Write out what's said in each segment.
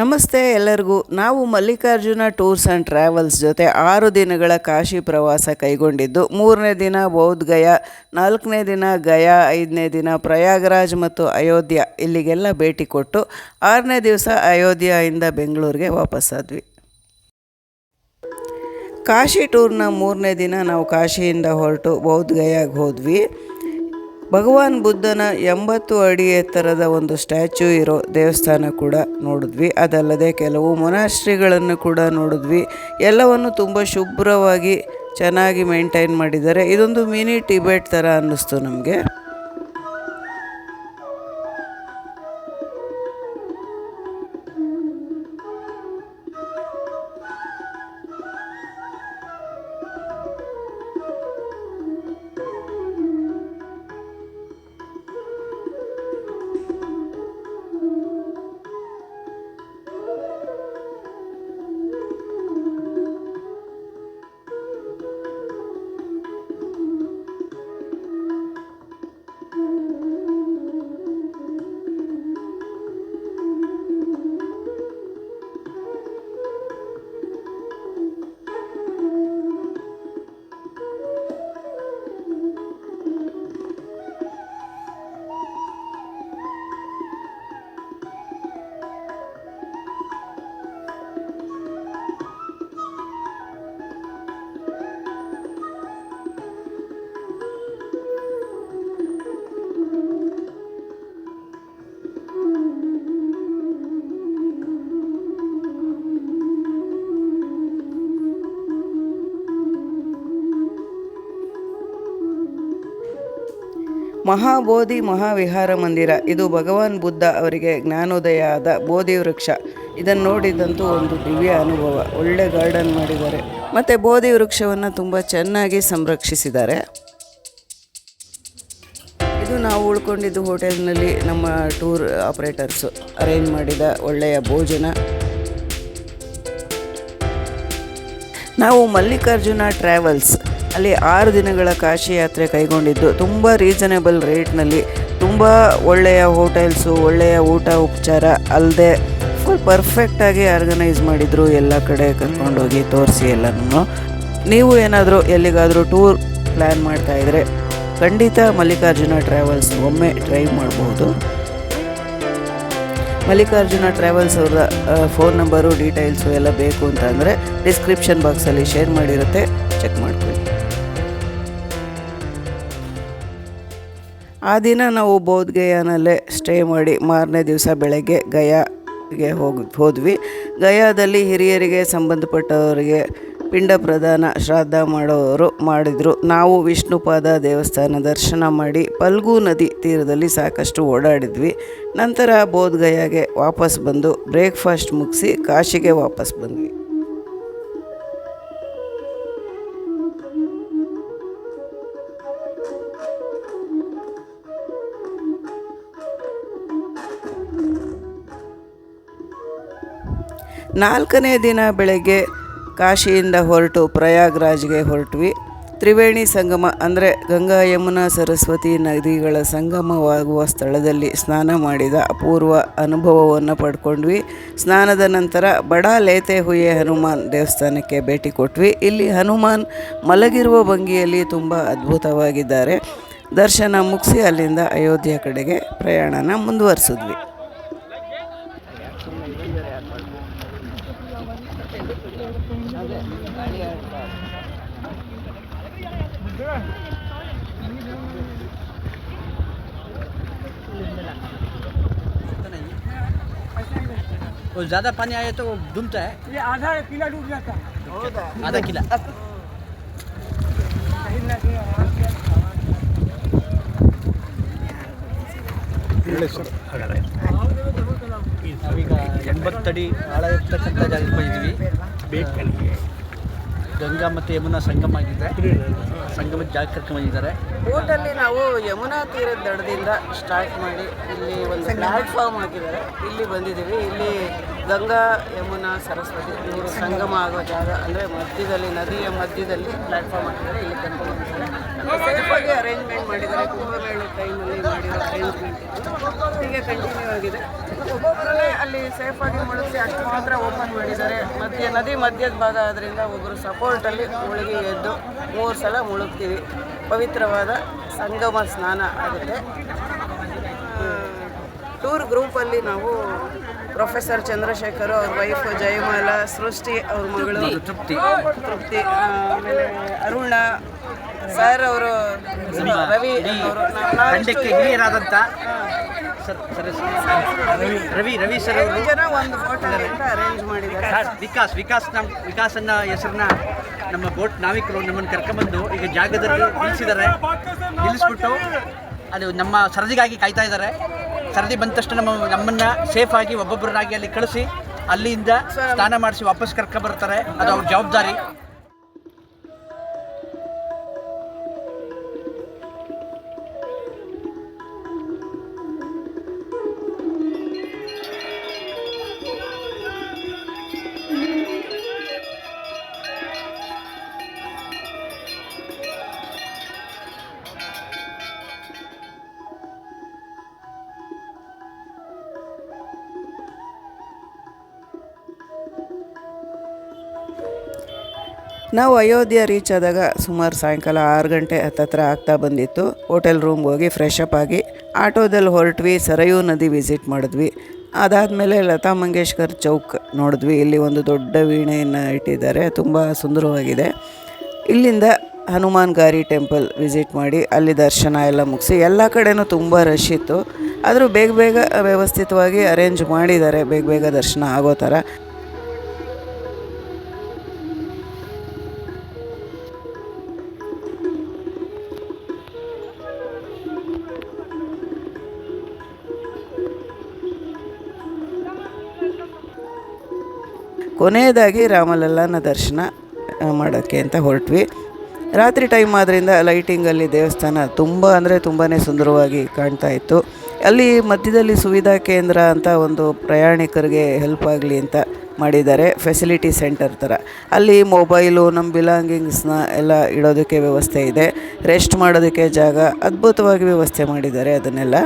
ನಮಸ್ತೆ ಎಲ್ಲರಿಗೂ. ನಾವು ಮಲ್ಲಿಕಾರ್ಜುನ ಟೂರ್ಸ್ ಆ್ಯಂಡ್ ಟ್ರಾವೆಲ್ಸ್ ಜೊತೆ 6 ದಿನಗಳ ಕಾಶಿ ಪ್ರವಾಸ ಕೈಗೊಂಡಿದ್ದು, 3ನೇ ದಿನ ಬೌದ್ಧ ಗಯಾ, 4ನೇ ದಿನ ಗಯಾ, 5ನೇ ದಿನ ಪ್ರಯಾಗರಾಜ್ ಮತ್ತು ಅಯೋಧ್ಯ ಇಲ್ಲಿಗೆಲ್ಲ ಭೇಟಿ ಕೊಟ್ಟು 6ನೇ ದಿವಸ ಅಯೋಧ್ಯೆಯಿಂದ ಬೆಂಗಳೂರಿಗೆ ವಾಪಸ್ಸಾದ್ವಿ. ಕಾಶಿ ಟೂರ್ನ 3ನೇ ದಿನ ನಾವು ಕಾಶಿಯಿಂದ ಹೊರಟು ಬೌದ್ಧ ಗಯಾಗೆ ಹೋದ್ವಿ. ಭಗವಾನ್ ಬುದ್ಧನ 80 ಅಡಿ ಎತ್ತರದ ಒಂದು ಸ್ಟ್ಯಾಚ್ಯೂ ಇರೋ ದೇವಸ್ಥಾನ ಕೂಡ ನೋಡಿದ್ವಿ. ಅದಲ್ಲದೆ ಕೆಲವು ಮೊನಾಸ್ಟ್ರಿಗಳನ್ನು ಕೂಡ ನೋಡಿದ್ವಿ. ಎಲ್ಲವನ್ನು ತುಂಬ ಶುಭ್ರವಾಗಿ ಚೆನ್ನಾಗಿ ಮೇಂಟೈನ್ ಮಾಡಿದ್ದಾರೆ. ಇದೊಂದು ಮಿನಿ ಟಿಬೆಟ್ ಥರ ಅನ್ನಿಸ್ತು ನಮಗೆ. ಮಹಾಬೋಧಿ ಮಹಾವಿಹಾರ ಮಂದಿರ, ಇದು ಭಗವಾನ್ ಬುದ್ಧ ಅವರಿಗೆ ಜ್ಞಾನೋದಯ ಆದ ಬೋಧಿ ವೃಕ್ಷ. ಇದನ್ನು ನೋಡಿದಂತೂ ಒಂದು ದಿವ್ಯ ಅನುಭವ. ಒಳ್ಳೆ ಗಾರ್ಡನ್ ಮಾಡಿದ್ದಾರೆ ಮತ್ತು ಬೋಧಿ ವೃಕ್ಷವನ್ನು ತುಂಬ ಚೆನ್ನಾಗಿ ಸಂರಕ್ಷಿಸಿದ್ದಾರೆ. ಇದು ನಾವು ಉಳ್ಕೊಂಡಿದ್ದು ಹೋಟೆಲ್ನಲ್ಲಿ ನಮ್ಮ ಟೂರ್ ಆಪರೇಟರ್ಸು ಅರೇಂಜ್ ಮಾಡಿದ ಒಳ್ಳೆಯ ಭೋಜನ. ನಾವು ಮಲ್ಲಿಕಾರ್ಜುನ ಟ್ರಾವೆಲ್ಸ್ ಅಲ್ಲಿ 6 ದಿನಗಳ ಕಾಶಿ ಯಾತ್ರೆ ಕೈಗೊಂಡಿದ್ದು ತುಂಬ ರೀಸನೇಬಲ್ ರೇಟ್ನಲ್ಲಿ, ತುಂಬ ಒಳ್ಳೆಯ ಹೋಟೆಲ್ಸು, ಒಳ್ಳೆಯ ಊಟ ಉಪಚಾರ ಅಲ್ಲದೆ ಫುಲ್ ಪರ್ಫೆಕ್ಟಾಗಿ ಆರ್ಗನೈಸ್ ಮಾಡಿದರು. ಎಲ್ಲ ಕಡೆ ಕರ್ಕೊಂಡೋಗಿ ತೋರಿಸಿ ಎಲ್ಲನೂ. ನೀವು ಏನಾದರೂ ಎಲ್ಲಿಗಾದರೂ ಟೂರ್ ಪ್ಲ್ಯಾನ್ ಮಾಡ್ತಾಯಿದ್ರೆ ಖಂಡಿತ ಮಲ್ಲಿಕಾರ್ಜುನ ಟ್ರಾವೆಲ್ಸ್ ಒಮ್ಮೆ ಟ್ರೈ ಮಾಡಬಹುದು. ಮಲ್ಲಿಕಾರ್ಜುನ ಟ್ರಾವೆಲ್ಸ್ ಅವರ ಫೋನ್ ನಂಬರು, ಡೀಟೇಲ್ಸು ಎಲ್ಲ ಬೇಕು ಅಂತಂದರೆ ಡಿಸ್ಕ್ರಿಪ್ಷನ್ ಬಾಕ್ಸಲ್ಲಿ ಶೇರ್ ಮಾಡಿರುತ್ತೆ, ಚೆಕ್ ಮಾಡ್ಕೊಳ್ಳಿ. ಆ ದಿನ ನಾವು ಬೌದ್ಧ ಗಯಾನಲ್ಲೇ ಸ್ಟೇ ಮಾಡಿ 4ನೇ ದಿವಸ ಬೆಳಗ್ಗೆ ಗಯಾಗೆ ಹೋದ್ವಿ. ಗಯಾದಲ್ಲಿ ಹಿರಿಯರಿಗೆ ಸಂಬಂಧಪಟ್ಟವರಿಗೆ ಪಿಂಡ ಪ್ರದಾನ ಶ್ರಾದ್ದ ಮಾಡೋರು ಮಾಡಿದರು. ನಾವು ವಿಷ್ಣುಪಾದ ದೇವಸ್ಥಾನ ದರ್ಶನ ಮಾಡಿ ಫಲ್ಗು ನದಿ ತೀರದಲ್ಲಿ ಸಾಕಷ್ಟು ಓಡಾಡಿದ್ವಿ. ನಂತರ ಬೌದ್ಧ ಗಯಾಗೆ ವಾಪಸ್ ಬಂದು ಬ್ರೇಕ್ಫಾಸ್ಟ್ ಮುಗಿಸಿ ಕಾಶಿಗೆ ವಾಪಸ್ ಬಂದ್ವಿ. ನಾಲ್ಕನೇ ದಿನ ಬೆಳಗ್ಗೆ ಕಾಶಿಯಿಂದ ಹೊರಟು ಪ್ರಯಾಗ್ರಾಜ್ಗೆ ಹೊರಟ್ವಿ. ತ್ರಿವೇಣಿ ಸಂಗಮ ಅಂದರೆ ಗಂಗಾ ಯಮುನಾ ಸರಸ್ವತಿ ನದಿಗಳ ಸಂಗಮವಾಗುವ ಸ್ಥಳದಲ್ಲಿ ಸ್ನಾನ ಮಾಡಿದ ಅಪೂರ್ವ ಅನುಭವವನ್ನು ಪಡ್ಕೊಂಡ್ವಿ. ಸ್ನಾನದ ನಂತರ ಬಡಾ ಲೇತೆ ಹುಯೆ ಹನುಮಾನ್ ದೇವಸ್ಥಾನಕ್ಕೆ ಭೇಟಿ ಕೊಟ್ವಿ. ಇಲ್ಲಿ ಹನುಮಾನ್ ಮಲಗಿರುವ ಭಂಗಿಯಲ್ಲಿ ತುಂಬ ಅದ್ಭುತವಾಗಿದ್ದಾರೆ. ದರ್ಶನ ಮುಗಿಸಿ ಅಲ್ಲಿಂದ ಅಯೋಧ್ಯೆ ಕಡೆಗೆ ಪ್ರಯಾಣನ ಮುಂದುವರಿಸಿದ್ವಿ. वो ज़्यादा पानी आए तो वो डूबता है. ये आधा किला डूब जाता है. आधा किला. ನಾವೀಗ 80 ಅಡಿ ಆಳ ಇರ್ತಕ್ಕಂಥ ಜಾಗಕ್ಕೆ ಬಂದಿದ್ವಿ. ಗಂಗಾ ಮತ್ತು ಯಮುನಾ ಸಂಗಮ ಆಗಿದೆ. ಸಂಗಮದ ಜಾಗ ಕರ್ಕೊಂಡ್ಬಂದಿದ್ದಾರೆ. ಬೋಟಲ್ಲಿ ನಾವು ಯಮುನಾ ತೀರದ ದಡದಿಂದ ಸ್ಟಾರ್ಟ್ ಮಾಡಿ ಇಲ್ಲಿ ಒಂದು ಪ್ಲ್ಯಾಟ್ಫಾರ್ಮ್ ಹಾಕಿದ್ದಾರೆ. ಇಲ್ಲಿ ಬಂದಿದ್ದೀವಿ. ಇಲ್ಲಿ ಗಂಗಾ ಯಮುನಾ ಸರಸ್ವತಿ ನೀರು ಸಂಗಮ ಆಗೋ ಜಾಗ ಅಂದರೆ ಮಧ್ಯದಲ್ಲಿ, ನದಿಯ ಮಧ್ಯದಲ್ಲಿ ಪ್ಲ್ಯಾಟ್ಫಾರ್ಮ್ ಹಾಕಿದ್ದಾರೆ. ಇಲ್ಲಿ ಕರ್ಕೊಂಡು ಬಂದಿದ್ದಾರೆ. ಸೇಫಾಗಿ ಅರೇಂಜ್ಮೆಂಟ್ ಮಾಡಿದ್ದಾರೆ. ಕುಂಭಮೇಳ ಟೈಮಲ್ಲಿ ಮಾಡಿರೋ ಅರೇಂಜ್ಮೆಂಟ್ ಹೀಗೆ ಕಂಟಿನ್ಯೂ ಆಗಿದೆ. ಒಬ್ಬೊಬ್ಬರನ್ನೇ ಅಲ್ಲಿ ಸೇಫಾಗಿ ಮುಳುಗಿಸಿ ಅಷ್ಟು ಮಾತ್ರ ಓಪನ್ ಮಾಡಿದ್ದಾರೆ. ನದಿ ಮಧ್ಯದ ಭಾಗ ಆದ್ದರಿಂದ ಒಬ್ಬರು ಸಪೋರ್ಟಲ್ಲಿ ಮುಳುಗಿ ಎದ್ದು 3 ಸಲ ಮುಳುಗ್ತೀವಿ. ಪವಿತ್ರವಾದ ಸಂಗಮ ಸ್ನಾನ ಆಗುತ್ತೆ. ಟೂರ್ ಗ್ರೂಪಲ್ಲಿ ನಾವು ಪ್ರೊಫೆಸರ್ ಚಂದ್ರಶೇಖರ್, ಅವ್ರ ವೈಫ್ ಜಯಮಾಲಾ, ಸೃಷ್ಟಿ ಅವ್ರ ಮಗಳು ತೃಪ್ತಿ, ಆಮೇಲೆ ಅರುಣ ಸರ್ ಅವರು, ರವಿ ಅವರು, ತಂಡಕ್ಕೆ ಹಿರಿಯರಾದಂಥ ರವಿ ಸರ್ ಅವರು ಜನ ಒಂದು ಹೋಟೆಲ್ ಅಂತ ಅರೇಂಜ್ ಮಾಡಿದ್ದಾರೆ. ವಿಕಾಸ್ ಅನ್ನೋ ಹೆಸರನ್ನ ನಮ್ಮ ಬೋಟ್ ನಾವಿಕರು ನಮ್ಮನ್ನು ಕರ್ಕೊಂಬಂದು ಈಗ ಜಾಗದಲ್ಲಿ ನಿಲ್ಲಿಸ್ಬಿಟ್ಟು ಅದು ನಮ್ಮ ಸರದಿಗಾಗಿ ಕಾಯ್ತಾ ಇದ್ದಾರೆ. ಸರದಿ ಬಂದ ತಕ್ಷಣ ನಮ್ಮನ್ನು ಸೇಫಾಗಿ ಒಬ್ಬೊಬ್ಬರನ್ನಾಗಿ ಅಲ್ಲಿ ಕಳಿಸಿ ಅಲ್ಲಿಂದ ಸ್ನಾನ ಮಾಡಿಸಿ ವಾಪಸ್ ಕರ್ಕೊಂಬರ್ತಾರೆ. ಅದು ಅವ್ರ ಜವಾಬ್ದಾರಿ. ನಾವು ಅಯೋಧ್ಯ ರೀಚ್ ಆದಾಗ ಸುಮಾರು ಸಾಯಂಕಾಲ 6 ಗಂಟೆ ಹತ್ತತ್ರ ಆಗ್ತಾ ಬಂದಿತ್ತು. ಹೋಟೆಲ್ ರೂಮ್ಗೆ ಹೋಗಿ ಫ್ರೆಶ್ ಅಪ್ ಆಗಿ ಆಟೋದಲ್ಲಿ ಹೊರಟ್ವಿ. ಸರಯೂ ನದಿ ವಿಸಿಟ್ ಮಾಡಿದ್ವಿ. ಅದಾದಮೇಲೆ ಲತಾ ಮಂಗೇಶ್ಕರ್ ಚೌಕ್ ನೋಡಿದ್ವಿ. ಇಲ್ಲಿ ಒಂದು ದೊಡ್ಡ ವೀಣೆಯನ್ನು ಇಟ್ಟಿದ್ದಾರೆ, ತುಂಬ ಸುಂದರವಾಗಿದೆ. ಇಲ್ಲಿಂದ ಹನುಮಾನ್ ಗಾರಿ ಟೆಂಪಲ್ ವಿಸಿಟ್ ಮಾಡಿ ಅಲ್ಲಿ ದರ್ಶನ ಎಲ್ಲ ಮುಗಿಸಿ. ಎಲ್ಲ ಕಡೆನೂ ತುಂಬ ರಶ್ ಇತ್ತು, ಆದರೂ ಬೇಗ ವ್ಯವಸ್ಥಿತವಾಗಿ ಅರೇಂಜ್ ಮಾಡಿದ್ದಾರೆ, ಬೇಗ ದರ್ಶನ ಆಗೋ ಥರ. ಕೊನೆಯದಾಗಿ ರಾಮಲಲ್ಲಾನ ದರ್ಶನ ಮಾಡೋಕ್ಕೆ ಅಂತ ಹೊರಟ್ವಿ. ರಾತ್ರಿ ಟೈಮ್ ಆದ್ದರಿಂದ ಲೈಟಿಂಗಲ್ಲಿ ದೇವಸ್ಥಾನ ತುಂಬಾ ಸುಂದರವಾಗಿ ಕಾಣ್ತಾ ಇತ್ತು. ಅಲ್ಲಿ ಮಧ್ಯದಲ್ಲಿ ಸುವಿಧಾ ಕೇಂದ್ರ ಅಂತ ಒಂದು ಪ್ರಯಾಣಿಕರಿಗೆ ಹೆಲ್ಪ್ ಆಗಲಿ ಅಂತ ಮಾಡಿದ್ದಾರೆ, ಫೆಸಿಲಿಟಿ ಸೆಂಟರ್ ಥರ. ಅಲ್ಲಿ ಮೊಬೈಲು, ನಮ್ಮ ಬಿಲಾಂಗಿಂಗ್ಸ್ನ ಎಲ್ಲ ಇಡೋದಕ್ಕೆ ವ್ಯವಸ್ಥೆ ಇದೆ. ರೆಸ್ಟ್ ಮಾಡೋದಕ್ಕೆ ಜಾಗ ಅದ್ಭುತವಾಗಿ ವ್ಯವಸ್ಥೆ ಮಾಡಿದ್ದಾರೆ. ಅದನ್ನೆಲ್ಲ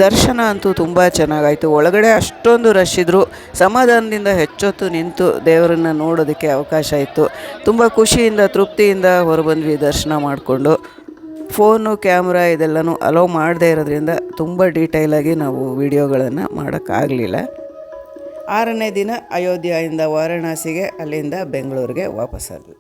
ದರ್ಶನ ಅಂತೂ ತುಂಬ ಚೆನ್ನಾಗಾಯಿತು. ಒಳಗಡೆ ಅಷ್ಟೊಂದು ರಶ್ ಇದ್ದರೂ ಸಮಾಧಾನದಿಂದ ಹೆಚ್ಚೊತ್ತು ನಿಂತು ದೇವರನ್ನು ನೋಡೋದಕ್ಕೆ ಅವಕಾಶ ಇತ್ತು. ತುಂಬ ಖುಷಿಯಿಂದ ತೃಪ್ತಿಯಿಂದ ಹೊರಬಂದ್ವಿ ದರ್ಶನ ಮಾಡಿಕೊಂಡು. ಫೋನು, ಕ್ಯಾಮ್ರಾ ಇದೆಲ್ಲನೂ ಅಲೋ ಮಾಡದೇ ಇರೋದ್ರಿಂದ ತುಂಬ ಡೀಟೇಲಾಗಿ ನಾವು ವಿಡಿಯೋಗಳನ್ನು ಮಾಡೋಕ್ಕಾಗಲಿಲ್ಲ. 6ನೇ ದಿನ ಅಯೋಧ್ಯೆಯಿಂದ ವಾರಣಾಸಿಗೆ, ಅಲ್ಲಿಂದ ಬೆಂಗಳೂರಿಗೆ ವಾಪಸ್ಸಾದ್ವಿ.